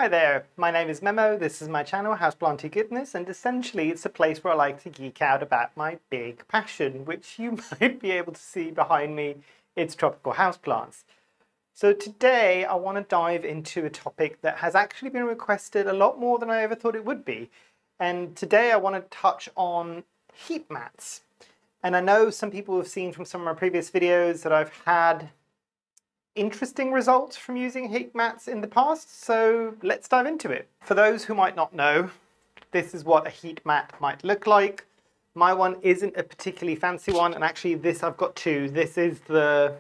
Hi there, my name is Memo, this is my channel Houseplantygoodness, and essentially it's a place where I like to geek out about my big passion, which you might be able to see behind me. It's tropical houseplants. So today I want to dive into a topic that has actually been requested a lot more than I ever thought it would be. And today I want to touch on heat mats. And I know some people have seen from some of my previous videos that I've had interesting results from using heat mats in the past, so let's dive into it. For those who might not know, this is what a heat mat might look like. My one isn't a particularly fancy one, and actually this I've got two. This is the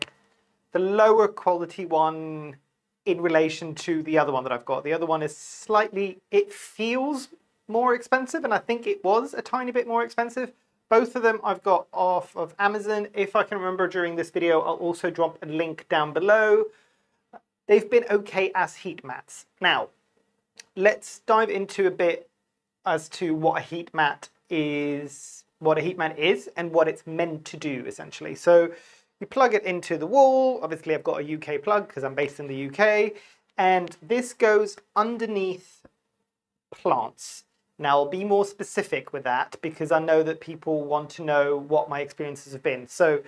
lower quality one in relation to the other one that I've got. The other one is slightly, it feels more expensive, and I think it was a tiny bit more expensive. Both of them I've got off of Amazon. If I can remember during this video, I'll also drop a link down below. They've been okay as heat mats. Now, let's dive into a bit as to what a heat mat is, and what it's meant to do, essentially. So you plug it into the wall. Obviously, I've got a UK plug because I'm based in the UK. And this goes underneath plants. Now, I'll be more specific with that because I know that people want to know what my experiences have been. So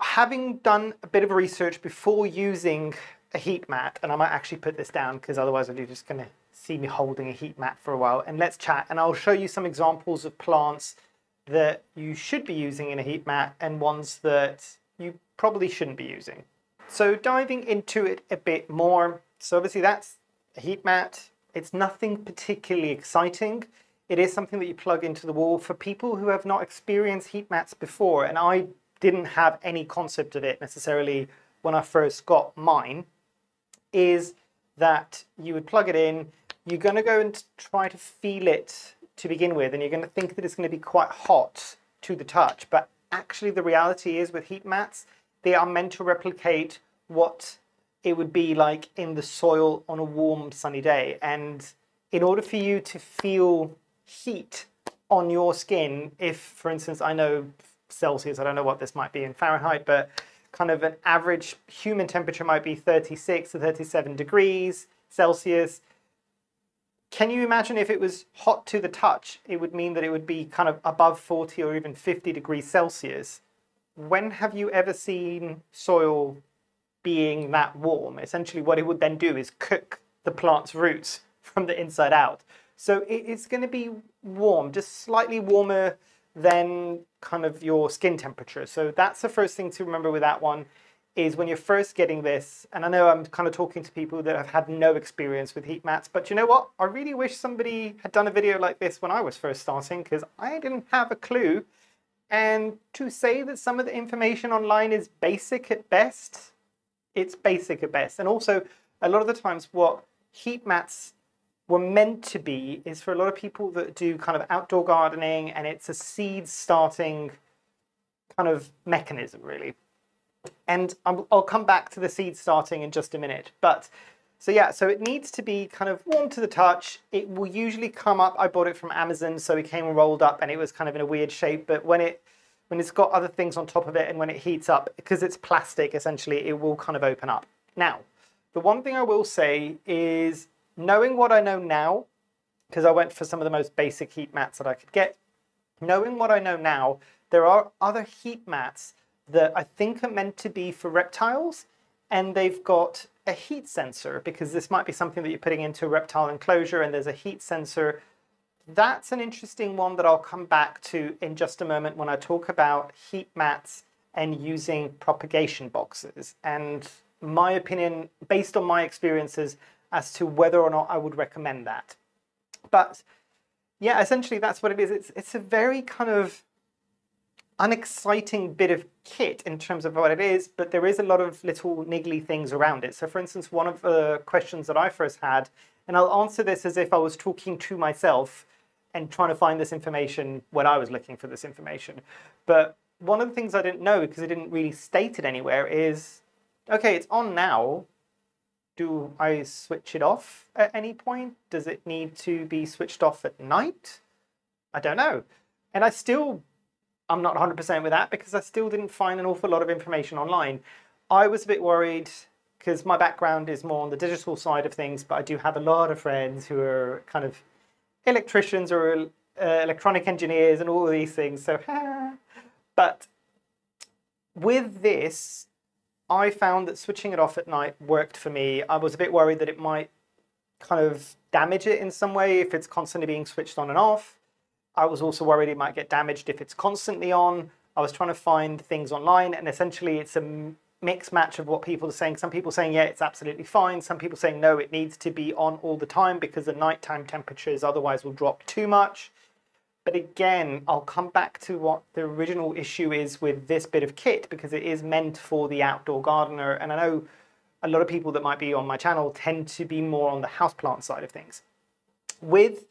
having done a bit of research before using a heat mat, and I might actually put this down because otherwise you're just going to see me holding a heat mat for a while, and let's chat and I'll show you some examples of plants that you should be using in a heat mat and ones that you probably shouldn't be using. So diving into it a bit more, so obviously that's a heat mat. It's nothing particularly exciting. It is something that you plug into the wall. For people who have not experienced heat mats before, and I didn't have any concept of it necessarily when I first got mine, is that you would plug it in, you're going to go and try to feel it to begin with, and you're going to think that it's going to be quite hot to the touch. But actually the reality is with heat mats, they are meant to replicate what it would be like in the soil on a warm sunny day. And in order for you to feel heat on your skin, if for instance, I know Celsius, I don't know what this might be in Fahrenheit, but kind of an average human temperature might be 36 to 37 degrees Celsius. Can you imagine if it was hot to the touch? It would mean that it would be kind of above 40 or even 50 degrees Celsius. When have you ever seen soil being that warm? Essentially what it would then do is cook the plant's roots from the inside out. So it's going to be warm, just slightly warmer than kind of your skin temperature. So that's the first thing to remember with that one, is when you're first getting this, and I know I'm kind of talking to people that have had no experience with heat mats, but you know what? I really wish somebody had done a video like this when I was first starting, because I didn't have a clue. And to say that some of the information online is basic at best, it's basic at best. And also, a lot of the times what heat mats were meant to be is for a lot of people that do kind of outdoor gardening, and it's a seed starting kind of mechanism, really. And I'll come back to the seed starting in just a minute. But so yeah, so it needs to be kind of warm to the touch. It will usually come up, I bought it from Amazon, so it came rolled up and it was kind of in a weird shape, but when it's got other things on top of it and when it heats up, because it's plastic, essentially, it will kind of open up. Now, the one thing I will say is, knowing what I know now, because I went for some of the most basic heat mats that I could get, knowing what I know now, there are other heat mats that I think are meant to be for reptiles, and they've got a heat sensor, because this might be something that you're putting into a reptile enclosure and there's a heat sensor. That's an interesting one that I'll come back to in just a moment when I talk about heat mats and using propagation boxes, and my opinion based on my experiences as to whether or not I would recommend that. But yeah, essentially that's what it is. It's a very kind of unexciting bit of kit in terms of what it is, but there is a lot of little niggly things around it. So for instance, one of the questions that I first had, and I'll answer this as if I was talking to myself and trying to find this information when I was looking for this information. But one of the things I didn't know, because it didn't really state it anywhere, is, okay, it's on now. Do I switch it off at any point? Does it need to be switched off at night? I don't know. And I'm not 100% with that because I still didn't find an awful lot of information online. I was a bit worried because my background is more on the digital side of things, but I do have a lot of friends who are kind of electricians or electronic engineers and all of these things. So, but with this, I found that switching it off at night worked for me. I was a bit worried that it might kind of damage it in some way if it's constantly being switched on and off. I was also worried it might get damaged if it's constantly on. I was trying to find things online, and essentially it's a mixed match of what people are saying. Some people saying, yeah, it's absolutely fine. Some people saying, no, it needs to be on all the time because the nighttime temperatures otherwise will drop too much. But again, I'll come back to what the original issue is with this bit of kit, because it is meant for the outdoor gardener. And I know a lot of people that might be on my channel tend to be more on the houseplant side of things. With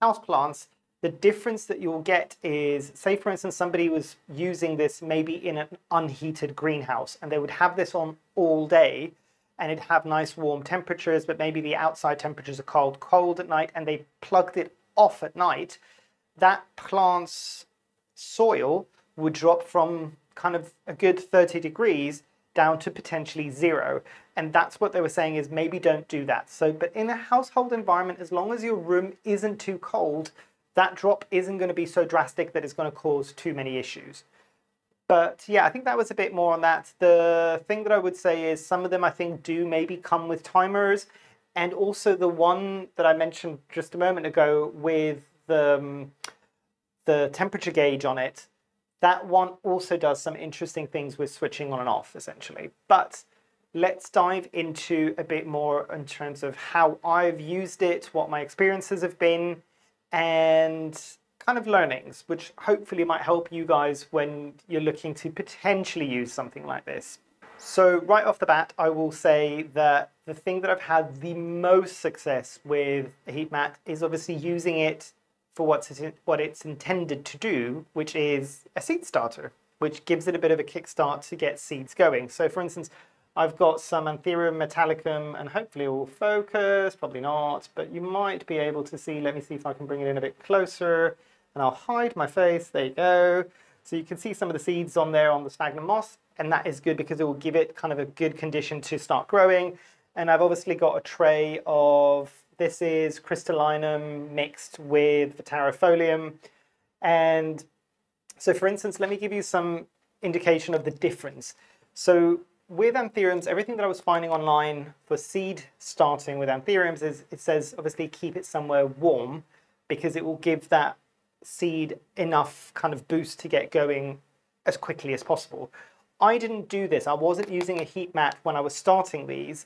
houseplants, the difference that you'll get is, say for instance, somebody was using this maybe in an unheated greenhouse, and they would have this on all day, and it'd have nice warm temperatures, but maybe the outside temperatures are cold at night, and they plugged it off at night. That plant's soil would drop from kind of a good 30 degrees down to potentially 0. And that's what they were saying is maybe don't do that. So, but in a household environment, as long as your room isn't too cold, that drop isn't going to be so drastic that it's going to cause too many issues. But yeah, I think that was a bit more on that. The thing that I would say is some of them I think do maybe come with timers. And also the one that I mentioned just a moment ago with the temperature gauge on it, that one also does some interesting things with switching on and off, essentially. But let's dive into a bit more in terms of how I've used it, what my experiences have been, and kind of learnings, which hopefully might help you guys when you're looking to potentially use something like this. So right off the bat, I will say that the thing that I've had the most success with a heat mat is obviously using it for what it's intended to do, which is a seed starter, which gives it a bit of a kickstart to get seeds going. So for instance, I've got some Anthurium metallicum, and hopefully it will focus, probably not, but you might be able to see. Let me see if I can bring it in a bit closer, and I'll hide my face. There you go. So you can see some of the seeds on there on the sphagnum moss, and that is good because it will give it kind of a good condition to start growing. And I've obviously got a tray of, this is crystallinum mixed with Viterifolium. And so for instance, let me give you some indication of the difference. So with anthuriums, everything that I was finding online for seed starting with anthuriums is, it says obviously keep it somewhere warm because it will give that seed enough kind of boost to get going as quickly as possible. I didn't do this. I wasn't using a heat mat when I was starting these,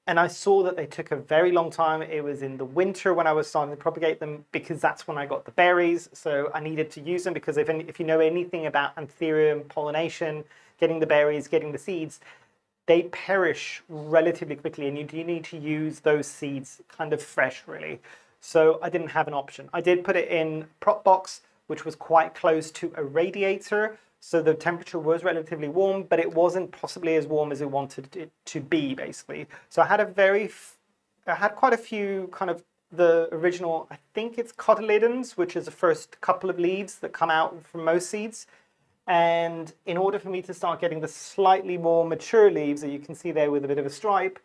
and I saw that they took a very long time. It was in the winter when I was starting to propagate them because that's when I got the berries. So I needed to use them because if you know anything about anthurium pollination, getting the berries, getting the seeds, they perish relatively quickly, and you do need to use those seeds kind of fresh, really. So I didn't have an option. I did put it in prop box, which was quite close to a radiator. So the temperature was relatively warm, but it wasn't possibly as warm as it wanted it to be, basically. So I had quite a few kind of the original, I think it's cotyledons, which is the first couple of leaves that come out from most seeds. And in order for me to start getting the slightly more mature leaves that you can see there with a bit of a stripe,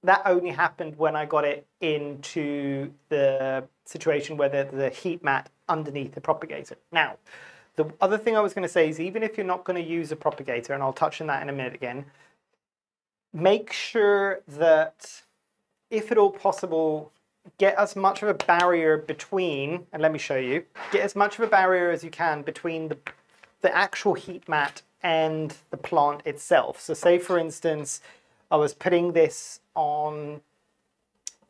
that only happened when I got it into the situation where there's a heat mat underneath the propagator. Now, the other thing I was going to say is even if you're not going to use a propagator, and I'll touch on that in a minute again, make sure that, if at all possible, get as much of a barrier between, and let me show you, get as much of a barrier as you can between the actual heat mat and the plant itself. So say, for instance, I was putting this on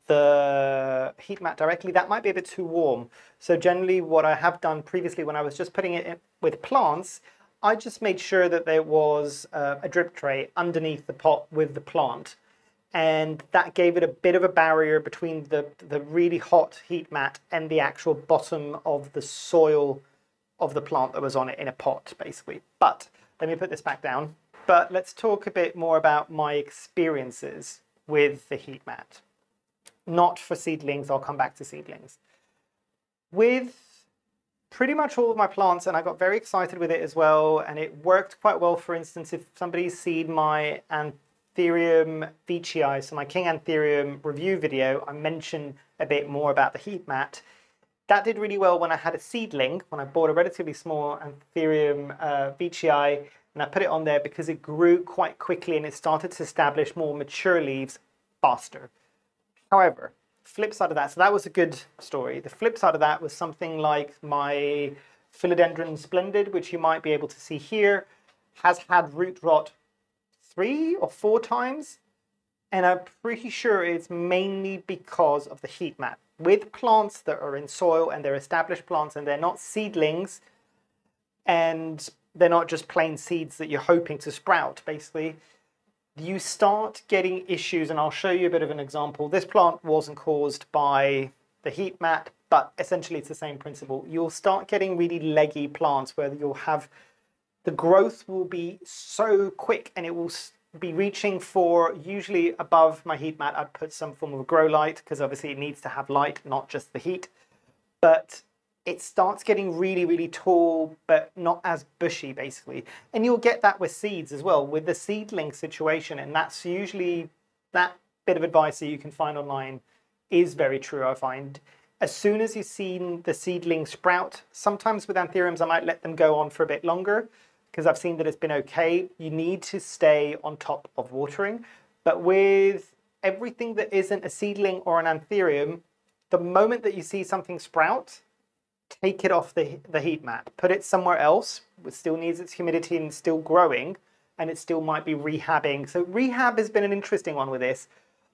the heat mat directly, that might be a bit too warm. So generally what I have done previously when I was just putting it in with plants, I just made sure that there was a drip tray underneath the pot with the plant. And that gave it a bit of a barrier between the really hot heat mat and the actual bottom of the soil of the plant that was on it in a pot, basically. But let me put this back down. But let's talk a bit more about my experiences with the heat mat. Not for seedlings, I'll come back to seedlings. With pretty much all of my plants, and I got very excited with it as well, and it worked quite well. For instance, if somebody seed my Anthurium veitchii, so my King Anthurium review video, I mentioned a bit more about the heat mat. That did really well when I had a seedling, when I bought a relatively small Anthurium veitchii, and I put it on there because it grew quite quickly and it started to establish more mature leaves faster. However, flip side of that, so that was a good story. The flip side of that was something like my Philodendron Splendid, which you might be able to see here, has had root rot 3 or 4 times, and I'm pretty sure it's mainly because of the heat mat. With plants that are in soil and they're established plants and they're not seedlings and they're not just plain seeds that you're hoping to sprout, basically, you start getting issues, and I'll show you a bit of an example. This plant wasn't caused by the heat mat, but essentially it's the same principle. You'll start getting really leggy plants where you'll have, the growth will be so quick and it will be reaching for, usually above my heat mat, I'd put some form of grow light because obviously it needs to have light, not just the heat. But it starts getting really, really tall, but not as bushy, basically. And you'll get that with seeds as well, with the seedling situation. And that's usually, that bit of advice that you can find online is very true, I find. As soon as you've seen the seedling sprout, sometimes with anthuriums, I might let them go on for a bit longer because I've seen that it's been okay. You need to stay on top of watering. But with everything that isn't a seedling or an anthurium, the moment that you see something sprout, take it off the heat mat. Put it somewhere else. It still needs its humidity and it's still growing, and it still might be rehabbing. So rehab has been an interesting one with this.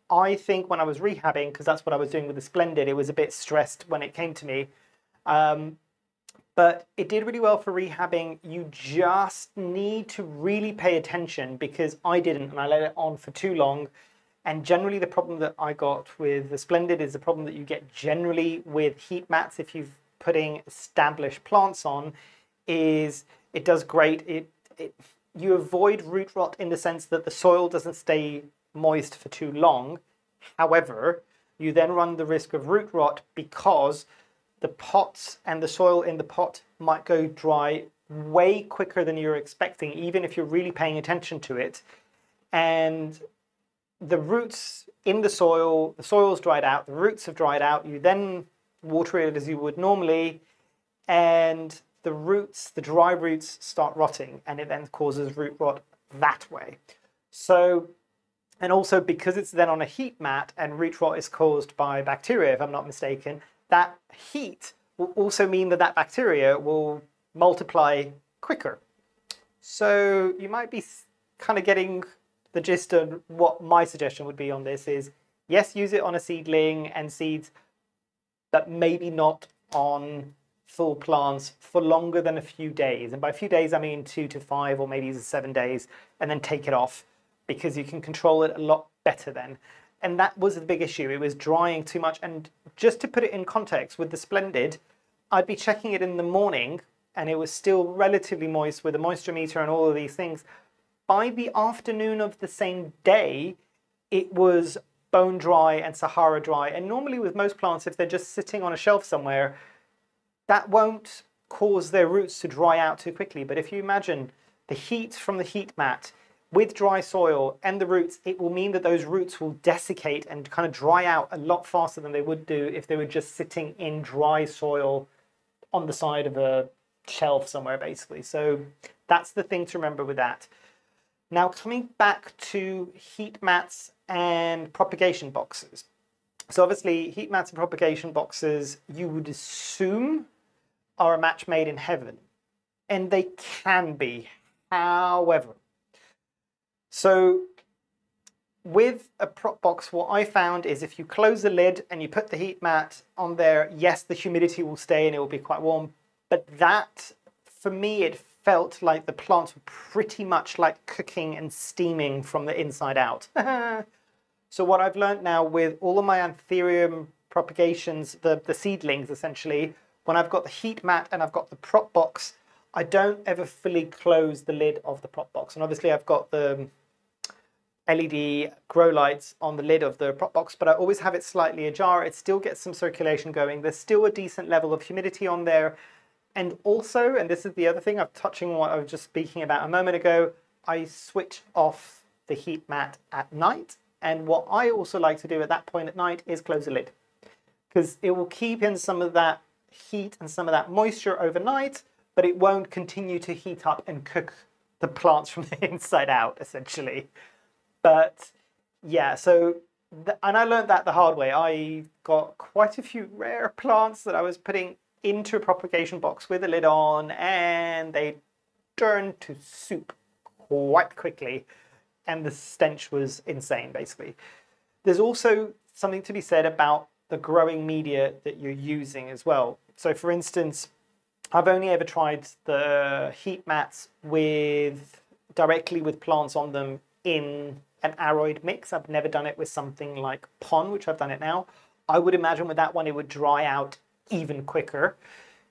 I think when I was rehabbing, because that's what I was doing with the Splendid, it was a bit stressed when it came to me. But it did really well for rehabbing. You just need to really pay attention, because I didn't, and I let it on for too long. And generally the problem that I got with the Splendid is the problem that you get generally with heat mats if you're putting established plants on, is it does great. You avoid root rot in the sense that the soil doesn't stay moist for too long. However, you then run the risk of root rot because the pots and the soil in the pot might go dry way quicker than you're expecting, even if you're really paying attention to it. And the roots in the soil's dried out, the roots have dried out, you then water it as you would normally, and the roots, the dry roots, start rotting, and it then causes root rot that way. So, and also because it's then on a heat mat and root rot is caused by bacteria, if I'm not mistaken, that heat will also mean that that bacteria will multiply quicker. So you might be kind of getting the gist of what my suggestion would be on this is, yes, use it on a seedling and seeds, but maybe not on full plants for longer than a few days. And by a few days, I mean 2 to 5 or maybe 7 days, and then take it off, because you can control it a lot better then. And that was the big issue. It was drying too much. And just to put it in context, with the Splendid, I'd be checking it in the morning and it was still relatively moist with a moisture meter and all of these things. By the afternoon of the same day, it was bone dry and Sahara dry. And normally with most plants, if they're just sitting on a shelf somewhere, that won't cause their roots to dry out too quickly. But if you imagine the heat from the heat mat with dry soil and the roots, it will mean that those roots will desiccate and kind of dry out a lot faster than they would do if they were just sitting in dry soil on the side of a shelf somewhere, basically. So that's the thing to remember with that. Now, coming back to heat mats and propagation boxes. So obviously, heat mats and propagation boxes, you would assume, are a match made in heaven. And they can be. However, so with a prop box, what I found is if you close the lid and you put the heat mat on there, yes, the humidity will stay and it will be quite warm. But that, for me, it felt like the plants were pretty much like cooking and steaming from the inside out. So what I've learned now with all of my Anthurium propagations, the seedlings essentially, when I've got the heat mat and I've got the prop box, I don't ever fully close the lid of the prop box. And obviously I've got the LED grow lights on the lid of the prop box, but I always have it slightly ajar. It still gets some circulation going. There's still a decent level of humidity on there. And also, and this is the other thing, I'm touching on what I was just speaking about a moment ago, I switch off the heat mat at night. And what I also like to do at that point at night is close the lid, because it will keep in some of that heat and some of that moisture overnight, but it won't continue to heat up and cook the plants from the inside out, essentially. But yeah, so, and I learned that the hard way. I got quite a few rare plants that I was putting into a propagation box with the lid on, and they turned to soup quite quickly, and the stench was insane, basically. There's also something to be said about the growing media that you're using as well. So for instance, I've only ever tried the heat mats directly with plants on them in an aroid mix. I've never done it with something like pond, which I've done it now. I would imagine with that one it would dry out even quicker.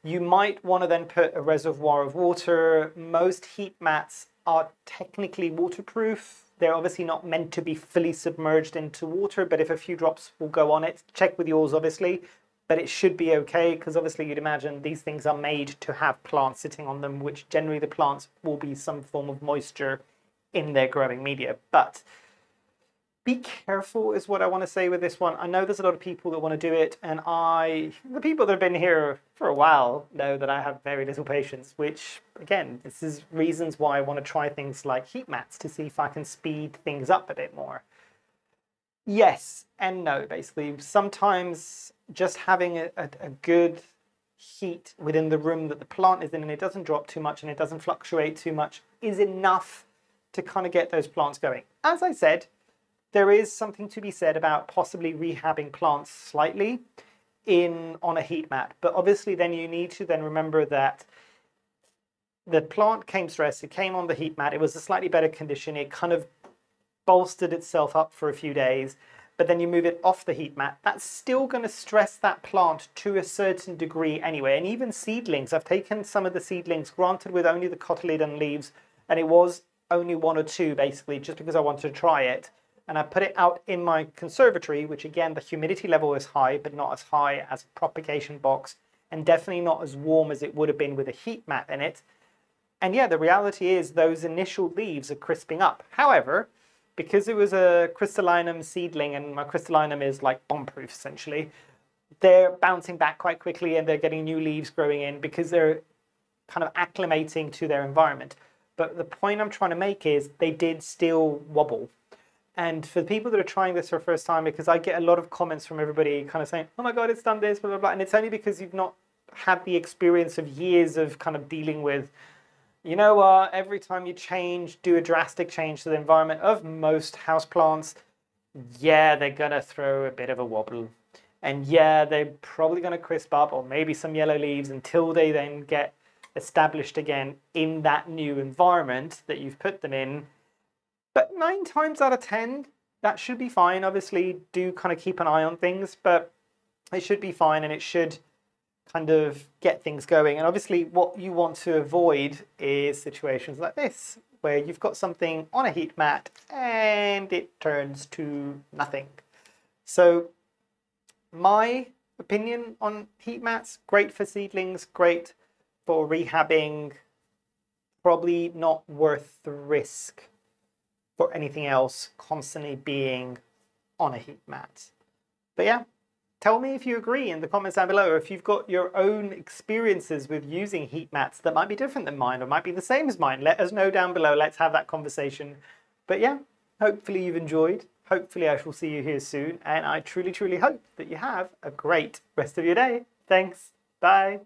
You might want to then put a reservoir of water. Most heat mats are technically waterproof. They're obviously not meant to be fully submerged into water, but if a few drops will go on it, check with yours obviously, but it should be okay, because obviously you'd imagine these things are made to have plants sitting on them, which generally the plants will be some form of moisture in their growing media. But be careful is what I want to say with this one. I know there's a lot of people that want to do it, and the people that have been here for a while know that I have very little patience, which, again, this is reasons why I want to try things like heat mats to see if I can speed things up a bit more. Yes and no, basically. Sometimes just having a good heat within the room that the plant is in, and it doesn't drop too much and it doesn't fluctuate too much, is enough to kind of get those plants going. As I said, there is something to be said about possibly rehabbing plants slightly on a heat mat. But obviously then you need to then remember that the plant came stressed, it came on the heat mat, it was a slightly better condition, it kind of bolstered itself up for a few days, but then you move it off the heat mat. That's still going to stress that plant to a certain degree anyway. And even seedlings, I've taken some of the seedlings, granted with only the cotyledon leaves, and it was only 1 or 2 basically, just because I wanted to try it. And I put it out in my conservatory, which again, the humidity level is high, but not as high as a propagation box, and definitely not as warm as it would have been with a heat mat in it. And yeah, the reality is those initial leaves are crisping up. However, because it was a crystallinum seedling, and my crystallinum is like bomb-proof essentially, they're bouncing back quite quickly and they're getting new leaves growing in because they're kind of acclimating to their environment. But the point I'm trying to make is they did still wobble. And for the people that are trying this for the first time, because I get a lot of comments from everybody kind of saying, oh my God, it's done this, blah, blah, blah. And it's only because you've not had the experience of years of kind of dealing with, you know what, every time you do a drastic change to the environment of most houseplants, yeah, they're going to throw a bit of a wobble. And yeah, they're probably going to crisp up, or maybe some yellow leaves, until they then get established again in that new environment that you've put them in. But 9 times out of 10, that should be fine. Obviously, do kind of keep an eye on things, but it should be fine, and it should kind of get things going. And obviously, what you want to avoid is situations like this, where you've got something on a heat mat and it turns to nothing. So my opinion on heat mats, great for seedlings, great for rehabbing, probably not worth the risk for anything else constantly being on a heat mat. But yeah, tell me if you agree in the comments down below, or if you've got your own experiences with using heat mats that might be different than mine or might be the same as mine. Let us know down below. Let's have that conversation. But yeah, hopefully you've enjoyed. Hopefully I shall see you here soon. And I truly, truly hope that you have a great rest of your day. Thanks. Bye.